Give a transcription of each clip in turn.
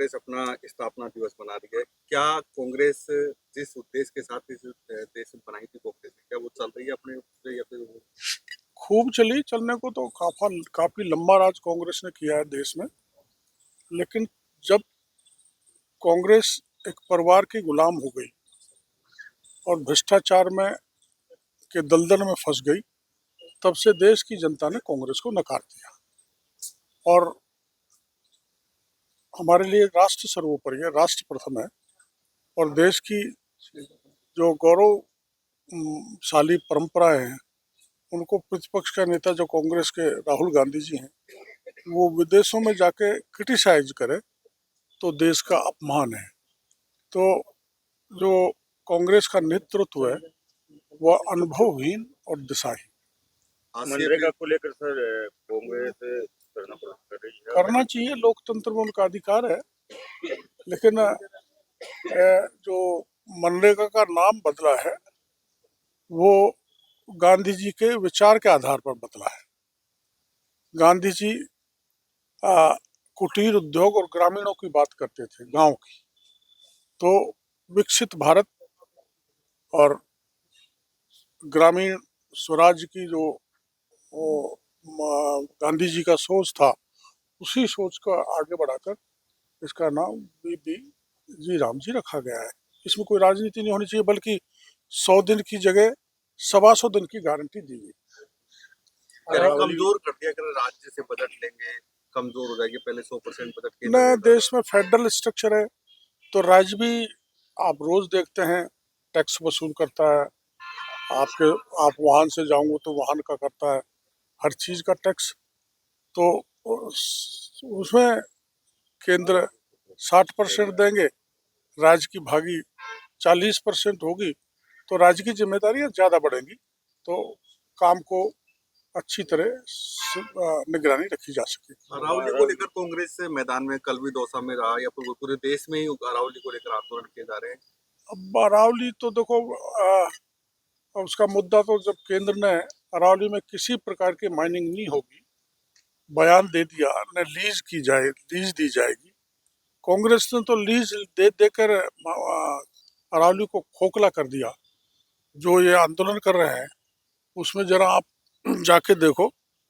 कांग्रेस अपना स्थापना दिवस मना रही है। क्या कांग्रेस जिस उद्देश्य के साथ इस देश में बनाई थी कांग्रेस, क्या वो चल रही है अपने उससे या फिर खूब चली? चलने को तो काफी लंबा राज कांग्रेस ने किया है देश में, लेकिन जब कांग्रेस एक परिवार की गुलाम हो गई और भ्रष्टाचार में के दलदल में फंस गई, तब से देश की जनता ने कांग्रेस को नकार दिया। और हमारे लिए राष्ट्र सर्वोपरि है, राष्ट्र प्रथम है, और देश की जो गौरवशाली परंपराएं हैं उनको प्रतिपक्ष का नेता जो कांग्रेस के राहुल गांधी जी हैं, वो विदेशों में जाके क्रिटिसाइज करे तो देश का अपमान है। तो जो कांग्रेस का नेतृत्व है वह अनुभवहीन और दिशाहीन। मनरेगा को लेकर सर कांग्रेस करना पसंद कर रही है? करना चाहिए, लोकतंत्र में उनका अधिकार है, लेकिन जो मनरेगा का नाम बदला है वो गांधी जी के विचार के आधार पर बदला है। गांधी जी कुटीर उद्योग और ग्रामीणों की बात करते थे, गांव की। तो विकसित भारत और ग्रामीण स्वराज की जो गांधी जी का सोच था, उसी सोच को आगे बढ़ाकर इसका नाम बीबी जी राम जी रखा गया है। इसमें कोई राजनीति नहीं होनी चाहिए, बल्कि 100 दिन की जगह 125 दिन की गारंटी दी गई। कमजोर कर दिया, अगर राज्य से बजट लेंगे कमजोर हो जाएगी। पहले 100% बजट नए देश में फेडरल स्ट्रक्चर है, तो राज्य भी आप रोज देखते हैं टैक्स वसूल करता है। आप वाहन से जाओगे तो वाहन का करता है, हर चीज का टैक्स। तो उसमें केंद्र 60% देंगे, राज्य की भागी 40% होगी, तो राज्य की जिम्मेदारियां ज्यादा बढ़ेंगी, तो काम को अच्छी तरह निगरानी रखी जा सकेगी। राहुल जी को लेकर कांग्रेस मैदान में कल भी दौसा में रहा, या फिर पूरे देश में ही राहुल जी को लेकर आंदोलन किए जा रहे हैं? अब अरावली तो देखो, उसका मुद्दा तो जब केंद्र ने अरावली में किसी प्रकार की माइनिंग नहीं होगी बयान दे दिया, न लीज दी जाएगी। कांग्रेस ने तो लीज दे देकर अरावली को खोखला कर दिया। जो ये आंदोलन कर रहे हैं उसमें जरा आप जाके देखो,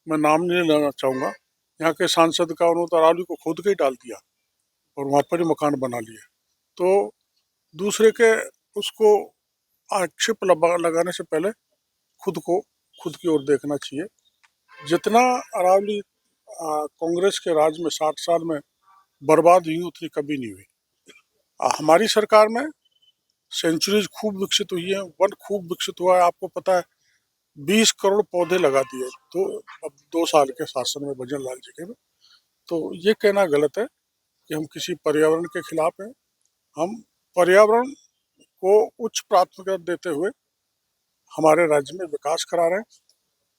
मैं नाम नहीं लेना चाहूँगा, यहाँ के सांसद का उन्होंने तो अरावली को खोद के ही डाल दिया और वहाँ पर ही मकान बना लिए। तो दूसरे के उसको आक्षेप लगाने से पहले खुद की ओर देखना चाहिए। जितना अरावली कांग्रेस के राज में 60 साल में बर्बाद हुई उतनी कभी नहीं हुई। हमारी सरकार में सेंचुरीज खूब विकसित हुई है, वन खूब विकसित हुआ है। आपको पता है 20 करोड़ पौधे लगा दिए तो अब 2 साल के शासन में भजन लाल जी के में। तो ये कहना गलत है कि हम किसी पर्यावरण के खिलाफ हैं। हम पर्यावरण को उच्च प्राथमिकता देते हुए हमारे राज्य में विकास करा रहे हैं।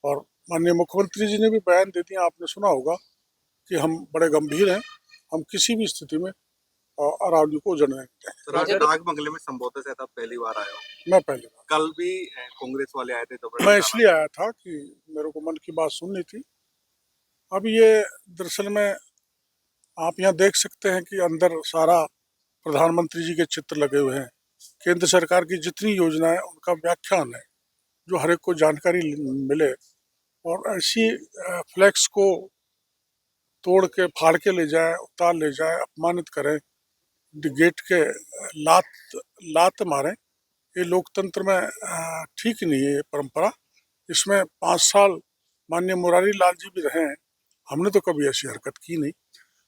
और माननीय मुख्यमंत्री जी ने भी बयान दे दिया, आपने सुना होगा कि हम बड़े गंभीर हैं, हम किसी भी स्थिति में अरावली को उजड़ने नहीं देंगे। नागमंगले में संबोधन से पहली बार आया हूँ मैं पहले बार, कल भी कांग्रेस वाले आए थे तो मैं इसलिए आया था कि मेरे को मन की बात सुननी थी। अब ये दरअसल में आप यहाँ देख सकते हैं कि अंदर सारा प्रधानमंत्री जी के चित्र लगे हुए हैं। केंद्र सरकार की जितनी योजना है उनका व्याख्यान है, जो हर एक को जानकारी मिले। और ऐसी फ्लैक्स को तोड़ के फाड़ के ले जाए, उतार ले जाए, अपमानित करें, गेट के लात मारें, ये लोकतंत्र में ठीक नहीं है ये परंपरा। इसमें 5 साल माननीय मुरारी लाल जी भी रहे हैं, हमने तो कभी ऐसी हरकत की नहीं।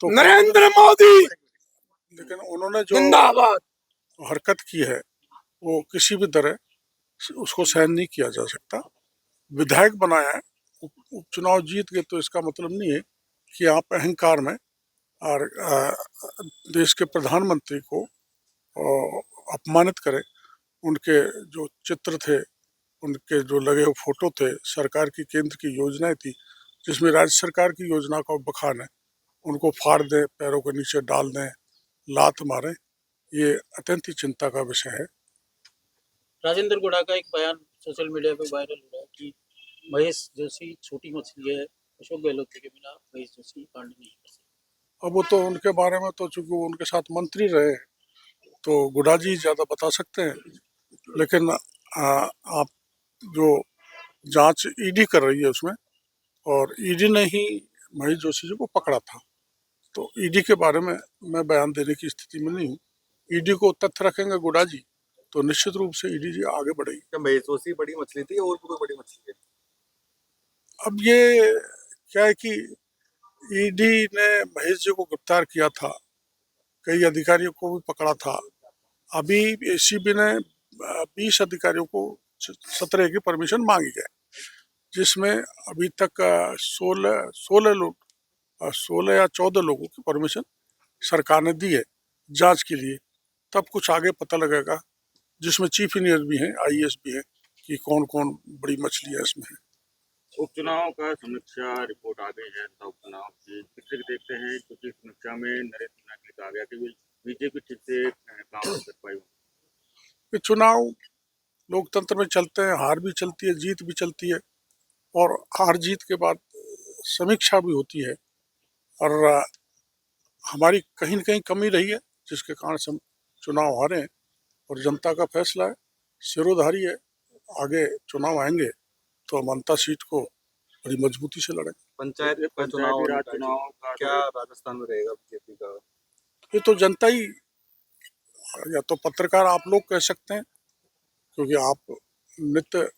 तो नरेंद्र मोदी, लेकिन उन्होंने जो हरकत की है वो किसी भी तरह उसको सहन नहीं किया जा सकता। विधायक बनाया है, उपचुनाव जीत गए, तो इसका मतलब नहीं है कि आप अहंकार में और देश के प्रधानमंत्री को अपमानित करें। उनके जो चित्र थे, उनके जो लगे हुए फोटो थे, सरकार की केंद्र की योजनाएं थी जिसमें राज्य सरकार की योजना का बखान है, उनको फाड़ दें, पैरों के नीचे डाल दें, लात मारें, ये अत्यंत ही चिंता का विषय है। राजेंद्र गुड़ा का एक बयान सोशल मीडिया पे वायरल हो रहा है कि महेश जोशी छोटी मछली है, अशोक गहलोत के बिना महेश जोशी कांड नहीं कर सकते। अब वो तो उनके बारे में तो चूंकि वो उनके साथ मंत्री रहे तो गुडा जी ज़्यादा बता सकते हैं, लेकिन आप जो जांच ईडी कर रही है उसमें, और ईडी ने ही महेश जोशी जी को पकड़ा था, तो ईडी के बारे में मैं बयान देने की स्थिति में नहीं हूँ। ईडी को तथ्य रखेंगे गुडा जी तो निश्चित रूप से ईडी जी आगे बढ़ेगी। क्या महेश जोशी बड़ी मछली थी और भी कोई बड़ी मछली है? अब ये क्या है कि ईडी ने महेश जी को गिरफ्तार किया था, कई अधिकारियों को भी पकड़ा था। अभी एसीबी ने 20 अधिकारियों को 17 की परमिशन मांगी है, जिसमें अभी तक 16 या 14 लोगों की परमिशन सरकार ने दी है जांच के लिए। तब कुछ आगे पता लगेगा, जिसमें चीफ इंजीनियर भी हैं, आईएएस भी हैं, कि कौन कौन बड़ी मछलियाँ इसमें है। उपचुनाव का समीक्षा रिपोर्ट आ गई है तथा उपचुनाव की पिछले देखते हैं, क्योंकि समीक्षा में नरेंद्र सिन्हा के लिए कहा गया कि बीजेपी ठीक से काम नहीं कर पाई। ये चुनाव लोकतंत्र में चलते हैं, हार भी चलती है, जीत भी चलती है, और हार जीत के बाद समीक्षा भी होती है, और हमारी कहीं न कहीं कमी रही है जिसके कारण से हम चुनाव हारे हैं, और जनता का फैसला है, सिरोधारी है। आगे चुनाव आएंगे तो हम अंता सीट को बड़ी मजबूती से लड़ेंगे। पंचायत का चुनाव पंचायती राज निकला है। चुनाव का क्या राजस्थान में रहेगा बीजेपी का? ये तो जनता ही, या तो पत्रकार आप लोग कह सकते हैं, क्योंकि आप नित्य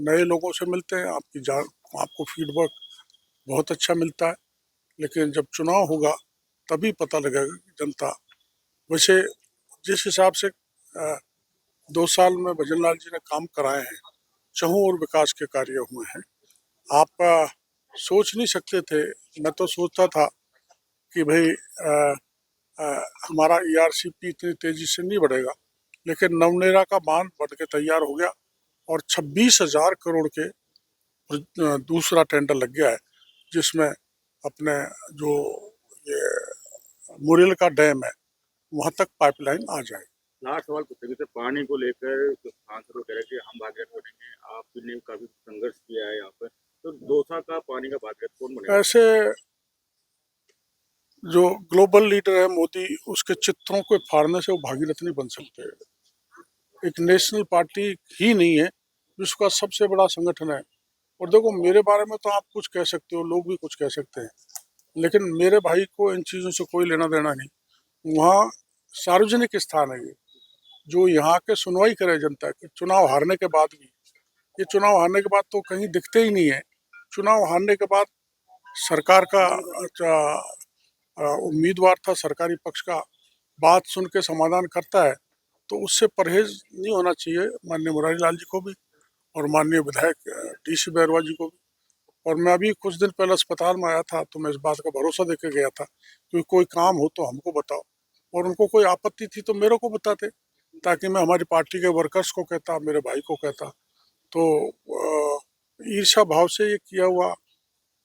नए लोगों से मिलते हैं, आपको फीडबैक बहुत अच्छा मिलता है, लेकिन जब चुनाव होगा तभी पता लगेगा कि जनता, वैसे जिस हिसाब से 2 साल में भजन लाल जी ने काम कराए हैं, चहुं ओर विकास के कार्य हुए हैं। आप सोच नहीं सकते थे, मैं तो सोचता था कि भाई हमारा ईआरसीपी इतनी तेजी से नहीं बढ़ेगा, लेकिन नवनेरा का बांध बन के तैयार हो गया, और 26,000 करोड़ के दूसरा टेंडर लग गया है, जिसमें अपने जो ये मुरेल का डैम है वहाँ तक पाइपलाइन आ जाए। लास्ट सवाल पूछेंगे सर, पानी को लेकर जो सांसद कह रहे हैं कि हम भागीरथ बनेंगे, आपने काफी संघर्ष किया है यहाँ पर, तो दौसा का पानी का भागीरथ कौन बनेगा? ऐसे जो ग्लोबल लीडर है मोदी, उसके चित्रों को फाड़ने से वो भागीरथ नहीं बन सकते। एक नेशनल पार्टी ही नहीं है, विश्व का सबसे बड़ा संगठन है। और देखो, मेरे बारे में तो आप कुछ कह सकते हो, लोग भी कुछ कह सकते हैं, लेकिन मेरे भाई को इन चीज़ों से कोई लेना देना नहीं। वहाँ सार्वजनिक स्थान है ये, जो यहाँ के सुनवाई करे जनता के। चुनाव हारने के बाद भी, ये चुनाव हारने के बाद तो कहीं दिखते ही नहीं है। चुनाव हारने के बाद सरकार का उम्मीदवार था, सरकारी पक्ष का, बात सुन के समाधान करता है, तो उससे परहेज नहीं होना चाहिए माननीय मुरारी लाल जी को भी, और माननीय विधायक DC बैरवा जी को भी। और मैं अभी कुछ दिन पहले अस्पताल में आया था, तो मैं इस बात का भरोसा देके गया था कि कोई काम हो तो हमको बताओ, और उनको कोई आपत्ति थी तो मेरे को बताते, ताकि मैं हमारी पार्टी के वर्कर्स को कहता, मेरे भाई को कहता। तो ईर्ष्या भाव से ये किया हुआ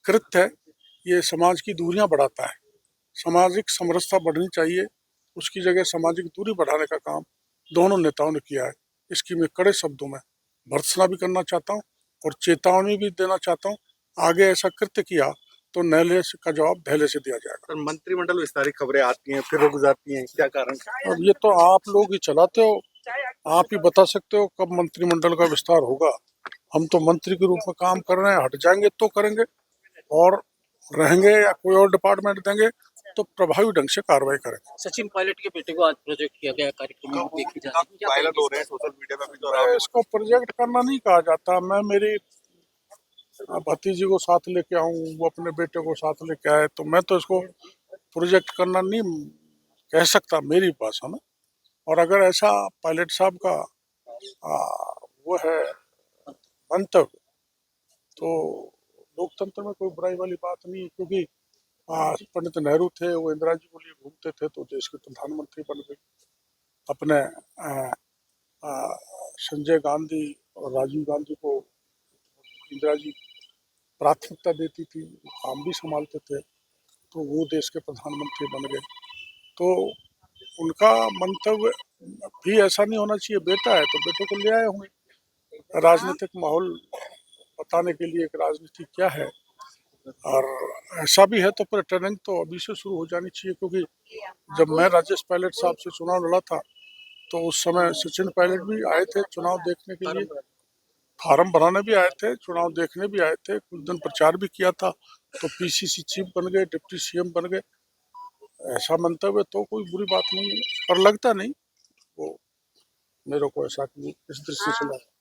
कृत्य है, ये समाज की दूरियां बढ़ाता है। सामाजिक समरसता बढ़नी चाहिए, उसकी जगह सामाजिक दूरी बढ़ाने का काम दोनों नेताओं ने किया है। इसकी मैं कड़े शब्दों में भर्त्सना भी करना चाहता हूँ और चेतावनी भी देना चाहता हूँ। आगे ऐसा कृत्य किया तो न्यायालय का जवाब धैर्य से दिया जाएगा। सर, मंत्रिमंडल विस्तार की खबरें आती हैं फिर रुक जाती हैं, क्या कारण? अब ये तो आप लोग ही चलाते हो, आप ही बता सकते हो कब मंत्रिमंडल का विस्तार होगा। हम तो मंत्री के रूप में काम कर रहे हैं, हट जाएंगे तो करेंगे, और रहेंगे या कोई और डिपार्टमेंट देंगे तो प्रभावी ढंग से कार्रवाई करेंगे। सचिन पायलट के बेटे को आज प्रोजेक्ट किया गया कार्यक्रम में देखी जा रही है। वायरल हो रहे हैं सोशल मीडिया पे भी, जो इसको प्रोजेक्ट करना नहीं कहा जाता। मैं मेरी भतीजी को साथ लेके आऊँ, वो अपने बेटे को साथ लेके आए, तो मैं तो इसको प्रोजेक्ट करना नहीं कह सकता मेरी भाषा में। और अगर ऐसा पायलट साहब का वो है मंतव्य, तो लोकतंत्र में कोई बुराई वाली बात नहीं है, क्योंकि पंडित नेहरू थे, वो इंदिरा जी को लिए घूमते थे तो देश के प्रधानमंत्री बन गए। अपने संजय गांधी और राजीव गांधी को इंदिरा जी प्राथमिकता देती थी, काम भी संभालते थे, तो वो देश के प्रधानमंत्री बन गए। तो उनका मंतव्य भी ऐसा नहीं होना चाहिए। बेटा है तो बेटे को ले आए होंगे, राजनीतिक माहौल बताने के लिए कि राजनीति क्या है। और ऐसा भी है तो फिर ट्रेनिंग तो अभी से शुरू हो जानी चाहिए, क्योंकि जब मैं राजेश पायलट साहब से चुनाव लड़ा था तो उस समय सचिन पायलट भी आए थे चुनाव देखने के लिए, फार्म भराने भी आए थे, चुनाव देखने भी आए थे, कुछ दिन प्रचार भी किया था, तो पीसीसी चीफ बन गए, डिप्टी सीएम बन गए। ऐसा मंतव्य तो कोई बुरी बात नहीं है, पर लगता नहीं वो मेरे को ऐसा कि इस दृष्टि से लगा।